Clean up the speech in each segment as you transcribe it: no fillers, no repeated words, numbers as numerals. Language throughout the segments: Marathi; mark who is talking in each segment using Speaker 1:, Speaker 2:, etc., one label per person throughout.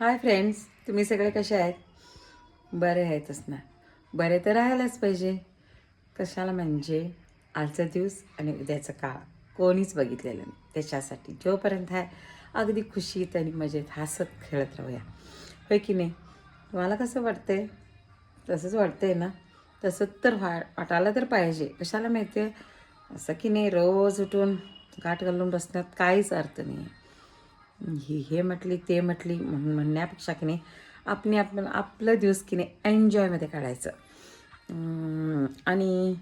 Speaker 1: हाय फ्रेंड्स, तुम्ही सगळे कसे आहेत? बरे आहेतच ना. बरे तर राहायलाच पाहिजे. कशाला म्हणजे आजचा दिवस आणि उद्याचं काळ कोणीच बघितलेलं नाही. त्याच्यासाठी जोपर्यंत आहे अगदी खुशीत आणि मजेत हसत खेळत राहूया, होय की नाही? तुम्हाला कसं वाटतंय? तसंच वाटतंय ना? तसंच तर वाटायला तर पाहिजे. कशाला माहिती आहे, असं की नाही रोज उठून गाठ घालून बसण्यात काहीच अर्थ नाही आहे. हे म्हटली ते म्हटली म्हणून म्हणण्यापेक्षा की नाही आपण आपलं दिवस की नाही एन्जॉयमध्ये काढायचं. आणि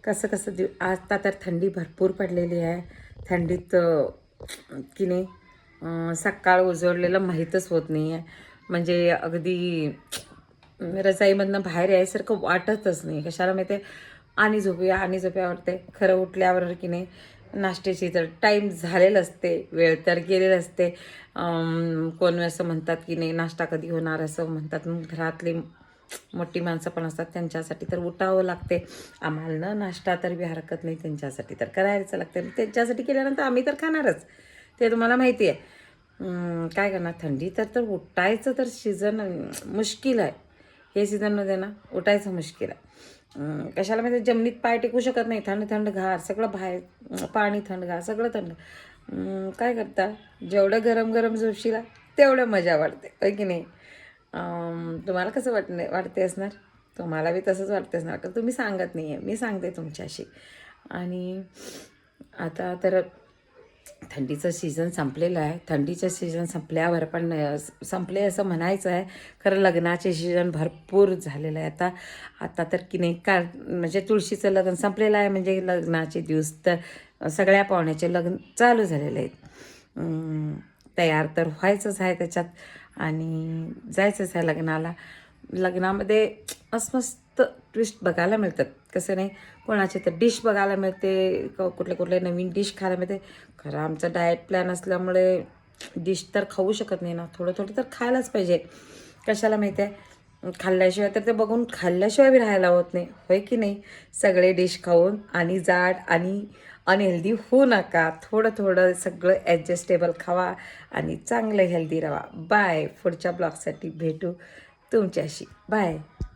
Speaker 1: कसं कसं आता तर थंडी भरपूर पडलेली आहे. थंडीत की नाही सकाळ उजळलेलं माहीतच होत नाही आहे. म्हणजे अगदी रजाईमधनं बाहेर यायसारखं वाटतच नाही. कशाला माहिती आहे, आणि झोपूया वाटते. खरं उठल्यावर की नाही नाश्त्याची तर टाईम झालेलं असते, वेळ तर गेलेलं असते. कोण असं म्हणतात की नाही नाश्ता कधी होणार असं म्हणतात. मग घरातली मोठी माणसं पण असतात, त्यांच्यासाठी तर उठावं लागते. आम्हाला नाश्ता तर बी हरकत नाही, त्यांच्यासाठी तर करायचं लागते. त्यांच्यासाठी केल्यानंतर आम्ही तर खाणारच, ते तुम्हाला माहिती आहे. काय करणार, थंडी तर उठायचं तर सीझन मुश्किल आहे. हे सीझनमध्ये ना उठायचं मुश्किल आहे. कशाला माहिती, जमिनीत पाय टेकू शकत नाही. थंड थंड घार सगळं बाहेर, पाणी थंडगार सगळं थंड. काय करता, जेवढं गरम गरम झोपशिला तेवढं मजा वाटते, होय की नाही? तुम्हाला कसं वाटते असणार? तुम्हाला बी तसंच वाटते असणार, तर तुम्ही सांगत नाही आहे, मी सांगते तुमच्याशी. आणि आता तर थंडीचं सीझन संपलेलं आहे. थंडीचं सीझन संपल्यावर पण संपले असं म्हणायचं आहे. खरं लग्नाचे सीझन भरपूर झालेलं आहे आता. आता तर की नाही म्हणजे तुळशीचं लग्न संपलेलं आहे, म्हणजे लग्नाचे दिवस तर सगळ्या पाहुण्याचे लग्न चालू झालेले आहेत. तयार तर व्हायचंच आहे त्याच्यात आणि जायचंच आहे लग्नाला. लग्नामध्ये मस्त ट्विस्ट बघायला मिळतात. कसं नाही, कोणाचे तर डिश बघायला मिळते, कुठले कुठले नवीन डिश खायला मिळते. खरं आमचा डाएट प्लॅन असल्यामुळे डिश तर खाऊ शकत नाही ना, थोडं थोडं तर खायलाच पाहिजे. कशाला माहिती आहे, खाल्ल्याशिवाय तर ते बघून खाल्ल्याशिवाय बी राहायला होत नाही, होय की नाही? सगळे डिश खाऊन आणि जाड आणि अनहेल्दी होऊ नका. थोडं थोडं सगळं ॲडजस्टेबल खावा आणि चांगलं हेल्दी राहा. बाय. पुढच्या ब्लॉगसाठी भेटू तुमच्याशी. बाय.